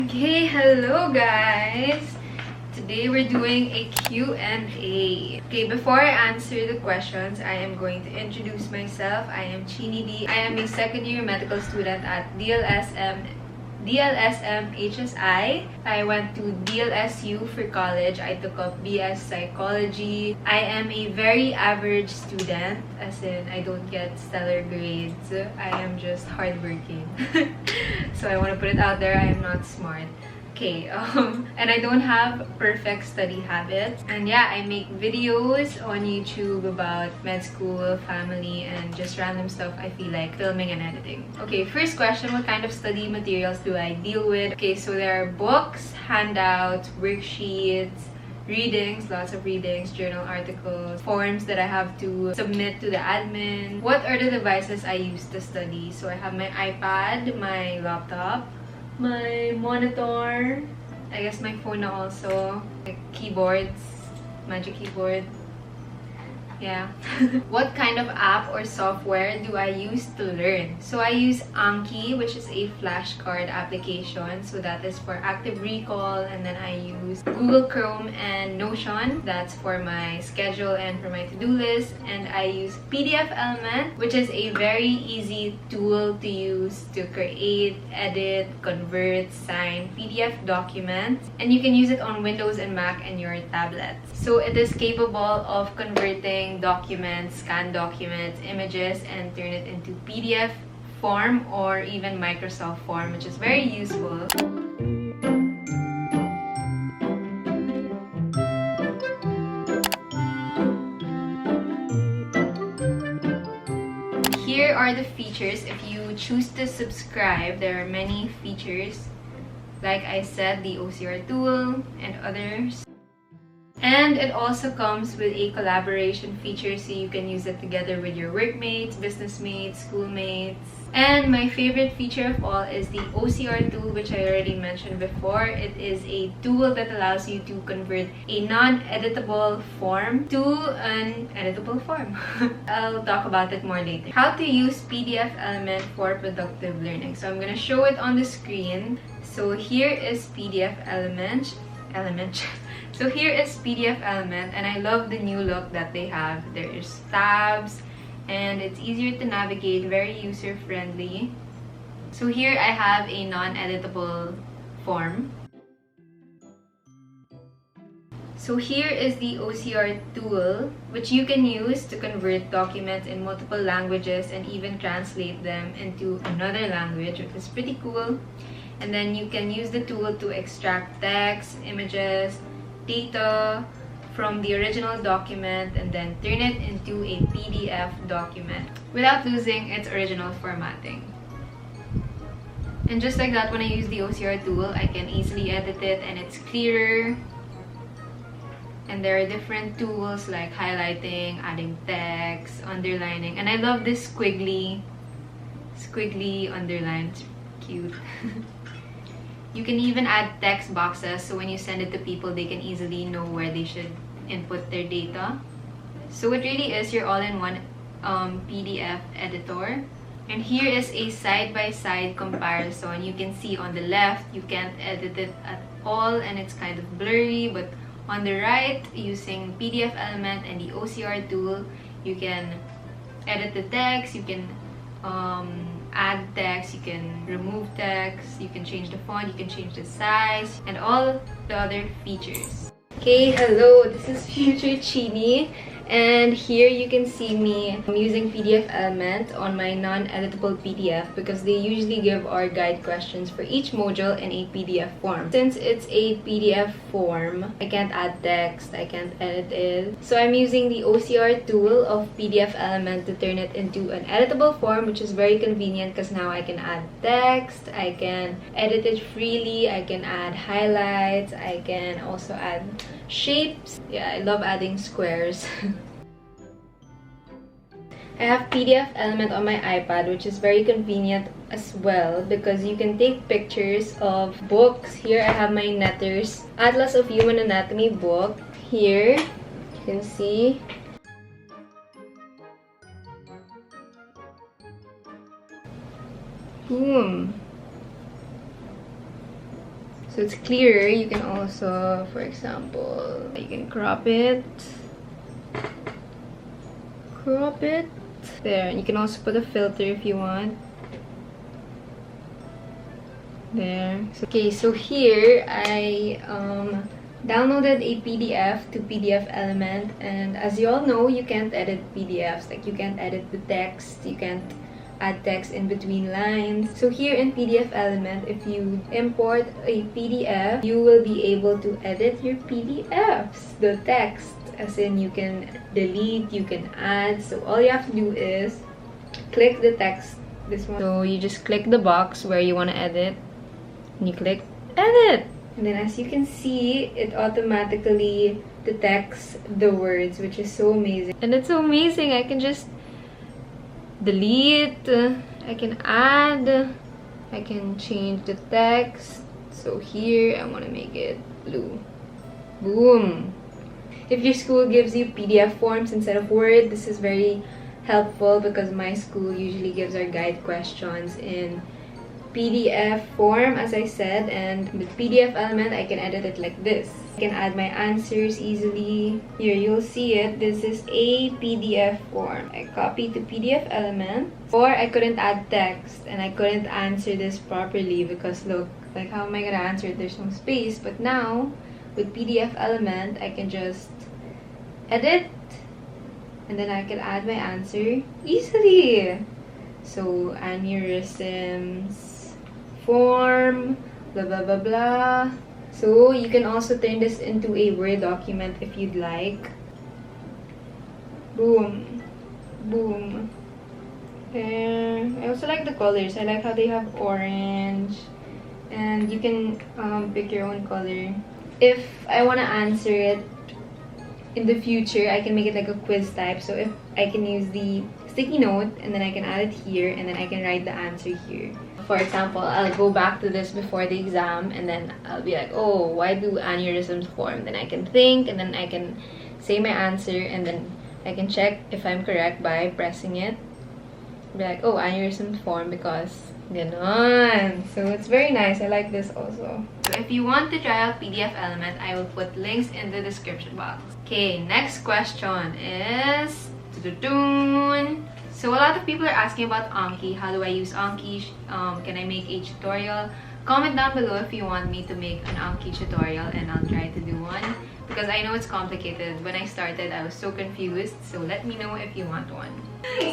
Okay, hello guys! Today we're doing a Q&A. Okay, before I answer the questions, I am going to introduce myself. I am Chini D. I am a second year medical student at DLSM HSI. I went to DLSU for college. I took up BS Psychology. I am a very average student, as in I don't get stellar grades. I am just hardworking. So I want to put it out there, I am not smart. Okay, and I don't have perfect study habits. And yeah, I make videos on YouTube about med school, family, and just random stuff I feel like filming and editing. Okay, first question, what kind of study materials do I deal with? Okay, so there are books, handouts, worksheets, readings, lots of readings, journal articles, forms that I have to submit to the admin. What are the devices I use to study? So I have my iPad, my laptop, my monitor, I guess my phone also, like keyboards, magic keyboard. Yeah. What kind of app or software do I use to learn? So I use Anki, which is a flashcard application. So that is for active recall. And then I use Google Chrome and Notion. That's for my schedule and for my to-do list. And I use PDFelement, which is a very easy tool to use to create, edit, convert, sign PDF documents. And you can use it on Windows and Mac and your tablets. So it is capable of converting documents, scan documents, images, and turn it into PDF form or even Microsoft form, which is very useful. Here are the features. If you choose to subscribe, there are many features. Like I said, the OCR tool and others. And it also comes with a collaboration feature, so you can use it together with your workmates, business mates, schoolmates. And my favorite feature of all is the OCR tool, which I already mentioned before. It is a tool that allows you to convert a non-editable form to an editable form. I'll talk about it more later. How to use PDFelement for productive learning. So I'm gonna show it on the screen. So here is PDFelement. So here is PDFelement, and I love the new look that they have. There's tabs, and it's easier to navigate, very user-friendly. So here I have a non-editable form. So here is the OCR tool, which you can use to convert documents in multiple languages and even translate them into another language, which is pretty cool. And then you can use the tool to extract text, images, data from the original document and then turn it into a PDF document without losing its original formatting. And just like that, when I use the OCR tool, I can easily edit it and it's clearer. And there are different tools like highlighting, adding text, underlining, and I love this squiggly underline. It's cute. You can even add text boxes, so when you send it to people, they can easily know where they should input their data. So it really is your all-in-one PDF editor. And here is a side-by-side comparison. You can see on the left, you can't edit it at all and it's kind of blurry, but on the right, using PDFelement and the OCR tool, you can edit the text, you can add text, you can remove text, you can change the font, you can change the size, and all the other features. Okay, hello, this is Future Chini, and here you can see me using PDFelement on my non-editable PDF because they usually give our guide questions for each module in a PDF form. Since it's a PDF form, I can't add text, I can't edit it. So I'm using the OCR tool of PDFelement to turn it into an editable form, which is very convenient because now I can add text, I can edit it freely, I can add highlights, I can also add shapes. Yeah, I love adding squares. I have PDFelement on my iPad, which is very convenient as well because you can take pictures of books. Here I have my Netter's Atlas of Human Anatomy book. Here you can see. so it's clearer. You can also, for example, you can crop it. There. You can also put a filter if you want. There. Okay, so here I downloaded a PDF to PDFelement, and as you all know, you can't edit PDFs. Like, you can't edit the text, you can't add text in between lines. So here in PDFelement, if you import a PDF, you will be able to edit your PDFs, the text, as in you can delete, you can add. So all you have to do is click the text, this one. So you just click the box where you want to edit, and you click edit. And then as you can see, it automatically detects the words, which is so amazing. And it's so amazing. I can just delete, I can add, I can change the text. So here, I want to make it blue. Boom! If your school gives you PDF forms instead of Word, this is very helpful because my school usually gives our guide questions in PDF form, as I said, and with PDFelement I can edit it like this. I can add my answers easily. Here you'll see it. This is a PDF form. I copy to PDFelement. Or I couldn't add text and I couldn't answer this properly because look, like how am I gonna answer it? There's no space. But now with PDFelement I can just edit and then I can add my answer easily. So aneurysms form, blah blah blah blah. So you can also turn this into a Word document if you'd like. Boom, boom. There. I also like the colors. I like how they have orange, and you can pick your own color. If I want to answer it in the future, I can make it like a quiz type. So if I can use the sticky note and then I can add it here and then I can write the answer here. For example, I'll go back to this before the exam and then I'll be like, oh, why do aneurysms form? Then I can think and then I can say my answer and then I can check if I'm correct by pressing it. Be like, oh, aneurysms form because ganon. So it's very nice. I like this also. So if you want to try out PDFelement, I will put links in the description box. Okay, next question is... So a lot of people are asking about Anki. How do I use Anki? Can I make a tutorial? Comment down below if you want me to make an Anki tutorial and I'll try to do one. Because I know it's complicated. When I started, I was so confused. So let me know if you want one.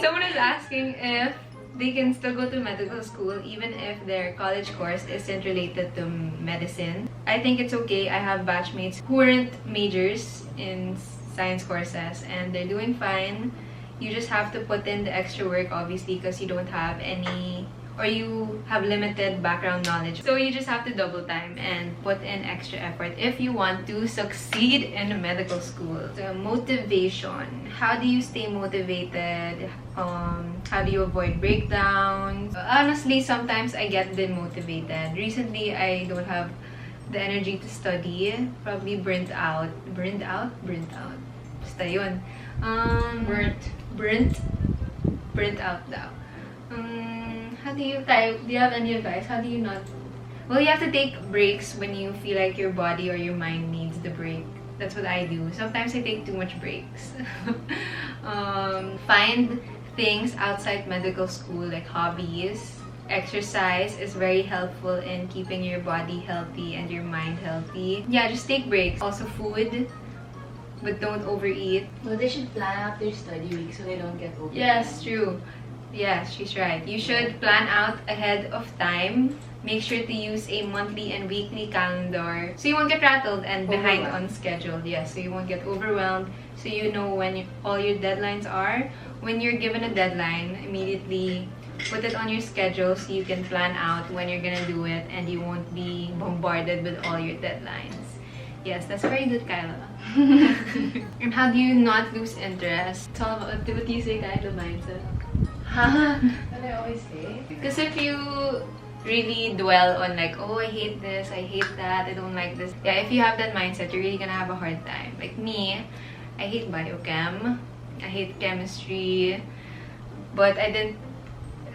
Someone is asking if they can still go to medical school even if their college course isn't related to medicine. I think it's okay. I have batchmates who aren't majors in science courses and they're doing fine. You just have to put in the extra work, obviously, because you don't have any, or you have limited background knowledge. So you just have to double time and put in extra effort if you want to succeed in medical school. So motivation. How do you stay motivated? How do you avoid breakdowns? Honestly, sometimes I get demotivated. Recently, I don't have the energy to study. Probably burnt out. Basta yun. Burnt out daw. How do you have any advice? How do you not? Well, you have to take breaks when you feel like your body or your mind needs the break. That's what I do. Sometimes I take too much breaks. Find things outside medical school like hobbies. Exercise is very helpful in keeping your body healthy and your mind healthy. Yeah, just take breaks. Also food, but don't overeat. Well, they should plan out their study week so they don't get overwhelmed. Yes, true. Yes, she's right. You should plan out ahead of time. Make sure to use a monthly and weekly calendar so you won't get rattled and behind on schedule. Yes, so you won't get overwhelmed. So you know when all your deadlines are. When you're given a deadline, immediately put it on your schedule so you can plan out when you're gonna do it and you won't be bombarded with all your deadlines. Yes, that's very good, Kyla. And how do you not lose interest? It's all about what do you say, Kyla? Mindset. What I always say. Because if you really dwell on like, oh, I hate this, I hate that, I don't like this. Yeah, if you have that mindset, you're really gonna have a hard time. Like me, I hate biochem, I hate chemistry, but I didn't,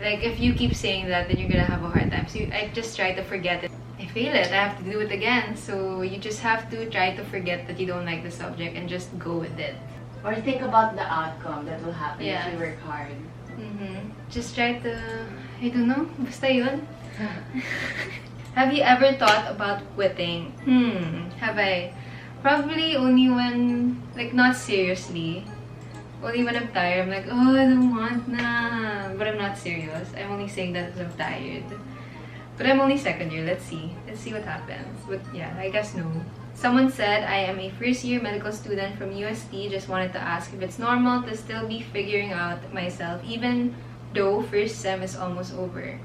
like if you keep saying that, then you're gonna have a hard time. So I just try to forget it. If fail it. I have to do it again. So you just have to try to forget that you don't like the subject and just go with it. Or think about the outcome that will happen Yes. if you work hard. Just try to, I don't know, basta yun. Have you ever thought about quitting? Have I? Probably only when, like, not seriously. Only when I'm tired, I'm like, oh, I don't want na. But I'm not serious. I'm only saying that because I'm tired. But I'm only second year. Let's see. Let's see what happens. But yeah, I guess no. Someone said, I am a first-year medical student from UST. Just wanted to ask if it's normal to still be figuring out myself even though first sem is almost over.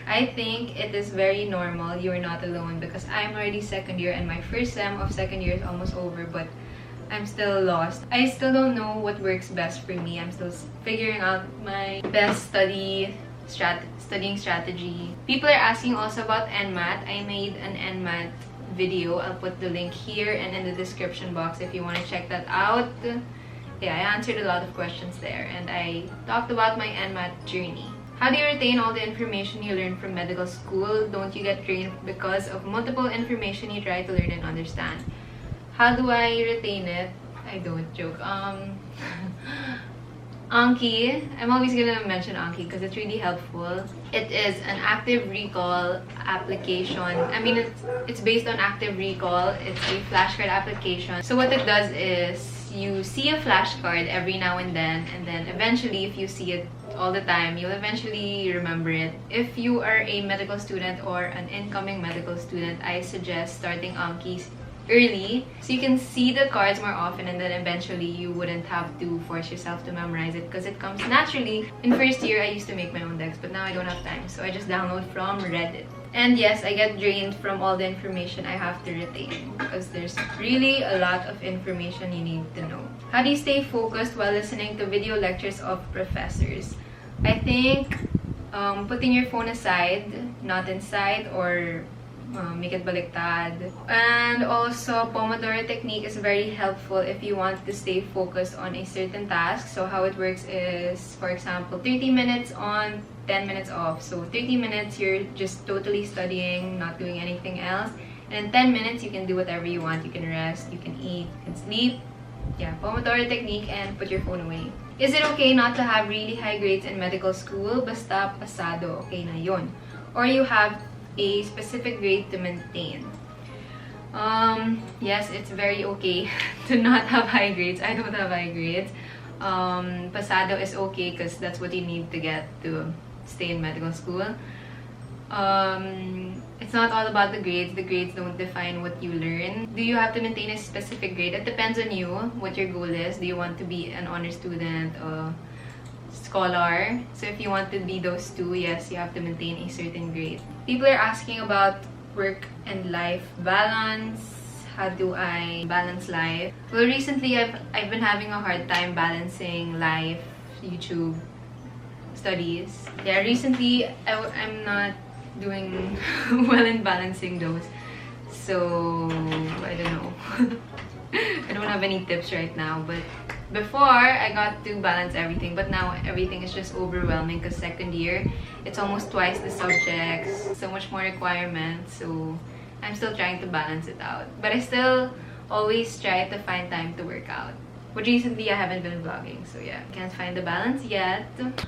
I think it is very normal. You are not alone because I'm already second year and my first sem of second year is almost over, but I'm still lost. I still don't know what works best for me. I'm still figuring out my best studying strategy. People are asking also about NMAT. I made an NMAT video. I'll put the link here and in the description box if you want to check that out. Yeah, I answered a lot of questions there and I talked about my NMAT journey. How do you retain all the information you learn from medical school? Don't you get drained because of multiple information you try to learn and understand? How do I retain it? I don't joke. Anki. I'm always gonna mention Anki because it's really helpful. It is an active recall application. I mean, it's based on active recall. It's a flashcard application. So what it does is you see a flashcard every now and then eventually, if you see it all the time, you'll eventually remember it. If you are a medical student or an incoming medical student, I suggest starting Anki early so you can see the cards more often, and then eventually you wouldn't have to force yourself to memorize it because it comes naturally. In first year, I used to make my own decks, but now I don't have time, so I just download from Reddit. And yes, I get drained from all the information I have to retain because there's really a lot of information you need to know. How do you stay focused while listening to video lectures of professors? I think putting your phone aside, not inside, or make it baliktad. And also, Pomodoro technique is very helpful if you want to stay focused on a certain task. So how it works is, for example, 30 minutes on, 10 minutes off. So 30 minutes, you're just totally studying, not doing anything else. And in 10 minutes, you can do whatever you want. You can rest, you can eat, you can sleep. Yeah, Pomodoro technique, and put your phone away. Is it okay not to have really high grades in medical school? Basta pasado, okay na yun. Or you have a specific grade to maintain. Yes, it's very okay to not have high grades. I don't have high grades. Pasado is okay because that's what you need to get to stay in medical school. It's not all about the grades. The grades don't define what you learn. Do you have to maintain a specific grade? It depends on you, what your goal is. Do you want to be an honor student, scholar? So if you want to be those two, yes, you have to maintain a certain grade. People are asking about work and life balance. How do I balance life? Well, recently I've been having a hard time balancing life, YouTube, studies. Yeah, recently I'm not doing well in balancing those. So I don't know. I don't have any tips right now, but before I got to balance everything, but now everything is just overwhelming because second year, it's almost twice the subjects, so much more requirements, so I'm still trying to balance it out. But I still always try to find time to work out. But recently, I haven't been vlogging, so yeah, can't find the balance yet.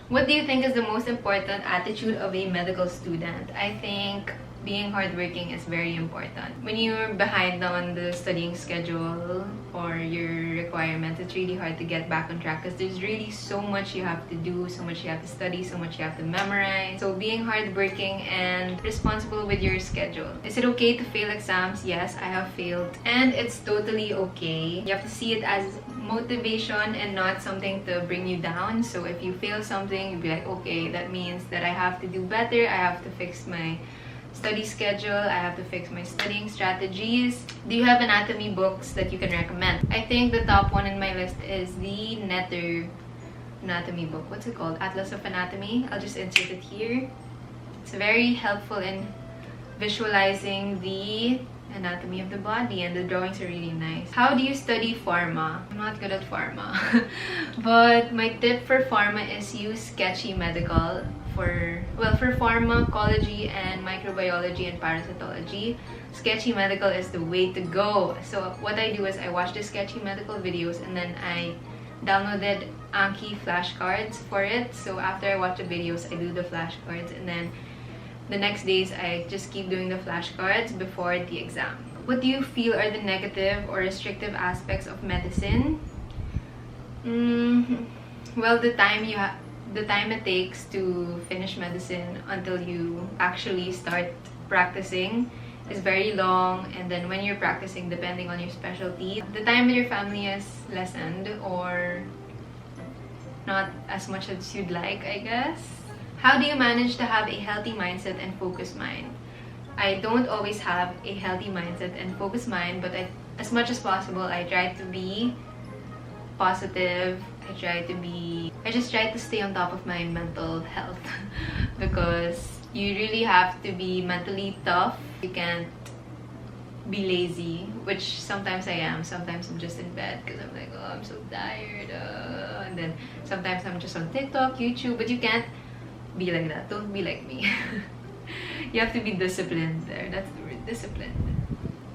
What do you think is the most important attitude of a medical student? I think being hardworking is very important. When you're behind on the studying schedule or your requirements, it's really hard to get back on track because there's really so much you have to do, so much you have to study, so much you have to memorize. So being hardworking and responsible with your schedule. Is it okay to fail exams? Yes, I have failed. And it's totally okay. You have to see it as motivation and not something to bring you down. So if you fail something, you'll be like, okay, that means that I have to do better. I have to fix my study schedule. I have to fix my studying strategies. Do you have anatomy books that you can recommend? I think the top one in my list is the Netter anatomy book. What's it called? Atlas of Anatomy. I'll just insert it here. It's very helpful in visualizing the anatomy of the body, and the drawings are really nice. How do you study pharma? I'm not good at pharma. But my tip for pharma is use Sketchy Medical. for pharmacology and microbiology and parasitology, Sketchy Medical is the way to go. So what I do is I watch the Sketchy Medical videos and then I downloaded Anki flashcards for it. So after I watch the videos, I do the flashcards, and then the next days I just keep doing the flashcards before the exam. What do you feel are the negative or restrictive aspects of medicine? Well, the time it takes to finish medicine until you actually start practicing is very long, and then when you're practicing, depending on your specialty, the time with your family is lessened or not as much as you'd like, I guess. How do you manage to have a healthy mindset and focused mind? I don't always have a healthy mindset and focused mind, but as much as possible, I try to be positive. I just try to stay on top of my mental health because you really have to be mentally tough. You can't be lazy, which sometimes I am. Sometimes I'm just in bed because I'm like, oh, I'm so tired. And then sometimes I'm just on TikTok, YouTube, but you can't be like that. Don't be like me. You have to be disciplined there. That's the word, disciplined.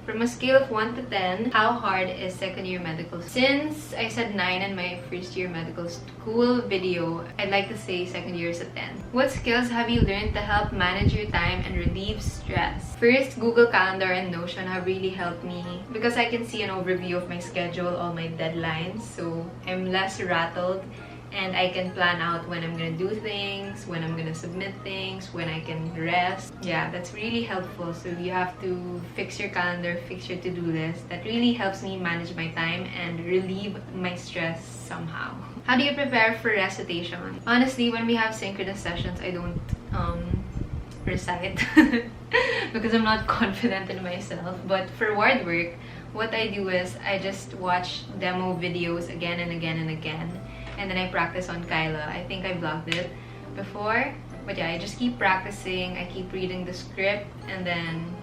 From a scale of 1 to 10, how hard is second year medical? Since I said 9 in my first year medical school video, I'd like to say second year is a 10. What skills have you learned to help manage your time and relieve stress? First, Google Calendar and Notion have really helped me because I can see an overview of my schedule, all my deadlines, so I'm less rattled. And I can plan out when I'm gonna do things, when I'm gonna submit things, when I can rest. Yeah, that's really helpful. So you have to fix your calendar, fix your to-do list. That really helps me manage my time and relieve my stress somehow. How do you prepare for recitation? Honestly, when we have synchronous sessions, I don't recite because I'm not confident in myself. But for word work, what I do is I just watch demo videos again and again and again. And then I practice on Kyla. I think I vlogged it before. But yeah, I just keep practicing. I keep reading the script. And then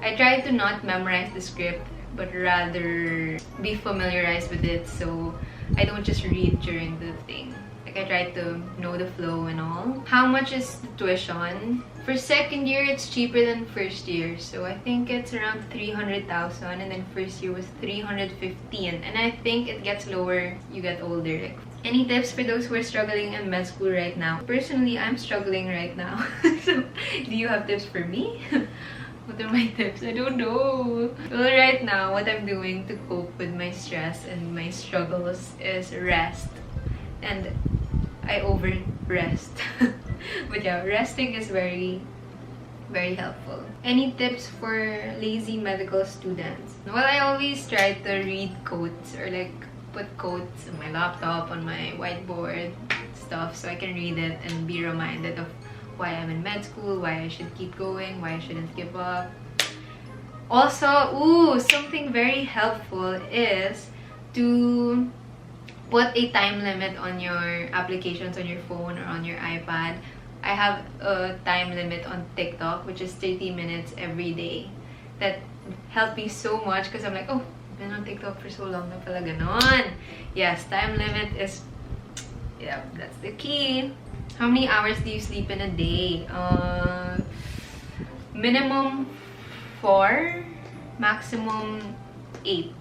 I try to not memorize the script, but rather be familiarized with it. So I don't just read during the thing. Like I try to know the flow and all. How much is the tuition? For second year, it's cheaper than first year. So I think it's around 300,000, and then first year was 315. And I think it gets lower you get older. Like, any tips for those who are struggling in med school right now? Personally, I'm struggling right now. So, do you have tips for me? What are my tips? I don't know. Well, right now, what I'm doing to cope with my stress and my struggles is rest. And I over rest. But yeah, resting is very, very helpful. Any tips for lazy medical students? Well, I always try to read quotes or like put quotes on my laptop, on my whiteboard, stuff, so I can read it and be reminded of why I'm in med school, why I should keep going, why I shouldn't give up. Also, something very helpful is to put a time limit on your applications on your phone or on your iPad. I have a time limit on TikTok, which is 30 minutes every day. That helped me so much because I'm like, oh, I've been on TikTok for so long na pala ganon. Yes, time limit is, yeah, that's the key. How many hours do you sleep in a day? Minimum 4, maximum 8.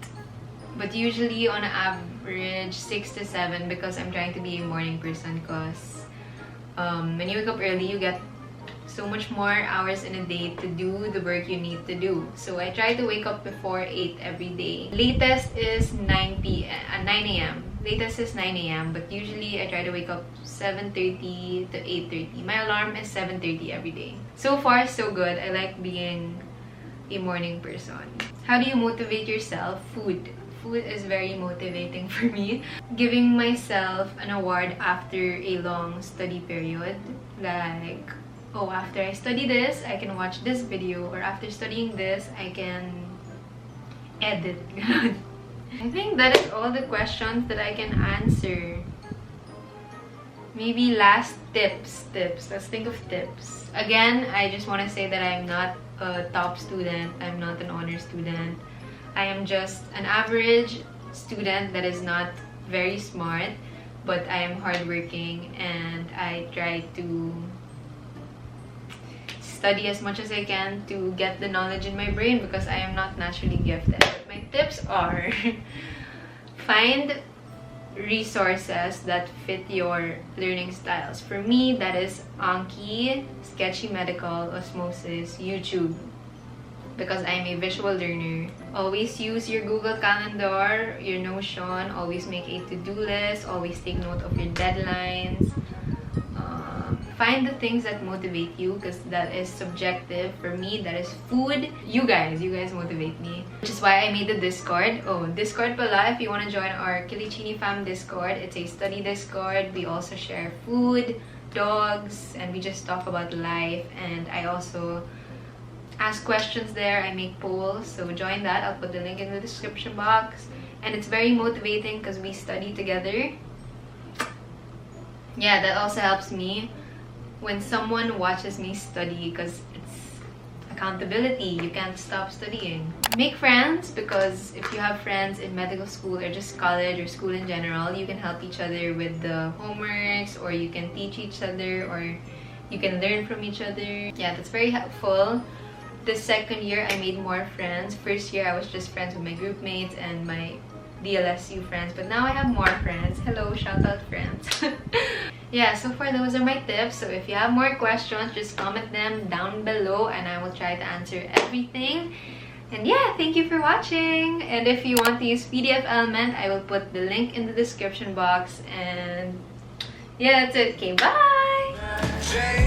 But usually on average 6 to 7 because I'm trying to be a morning person because when you wake up early, you get so much more hours in a day to do the work you need to do. So I try to wake up before 8 every day. Latest is 9 a.m. Latest is 9 a.m. But usually I try to wake up 7:30 to 8:30. My alarm is 7:30 every day. So far, so good. I like being a morning person. How do you motivate yourself? Food. Food is very motivating for me. Giving myself an award after a long study period. Like, oh, after I study this, I can watch this video. Or after studying this, I can edit. I think that is all the questions that I can answer. Maybe last tips. Let's think of tips. Again, I just want to say that I'm not a top student. I'm not an honor student. I am just an average student that is not very smart, but I am hardworking and I try to study as much as I can to get the knowledge in my brain because I am not naturally gifted. But my tips are find resources that fit your learning styles. For me, that is Anki, Sketchy Medical, Osmosis, YouTube. Because I'm a visual learner. Always use your Google Calendar, your Notion, always make a to-do list, always take note of your deadlines. Find the things that motivate you because that is subjective. For me, that is food. You guys motivate me. Which is why I made the Discord. Oh, Discord pala, if you want to join our Kilichini Fam Discord. It's a study Discord. We also share food, dogs, and we just talk about life. And I also ask questions there. I make polls. So join that. I'll put the link in the description box. And it's very motivating because we study together. Yeah, that also helps me when someone watches me study because it's accountability. You can't stop studying. Make friends because if you have friends in medical school or just college or school in general, you can help each other with the homeworks, or you can teach each other, or you can learn from each other. Yeah, that's very helpful. The second year, I made more friends. First year, I was just friends with my group mates and my DLSU friends, but now I have more friends. Hello, shout out friends. Yeah, so far those are my tips. So if you have more questions, just comment them down below and I will try to answer everything. And yeah, thank you for watching. And if you want to use PDFelement, I will put the link in the description box. And yeah, that's it. Okay, bye!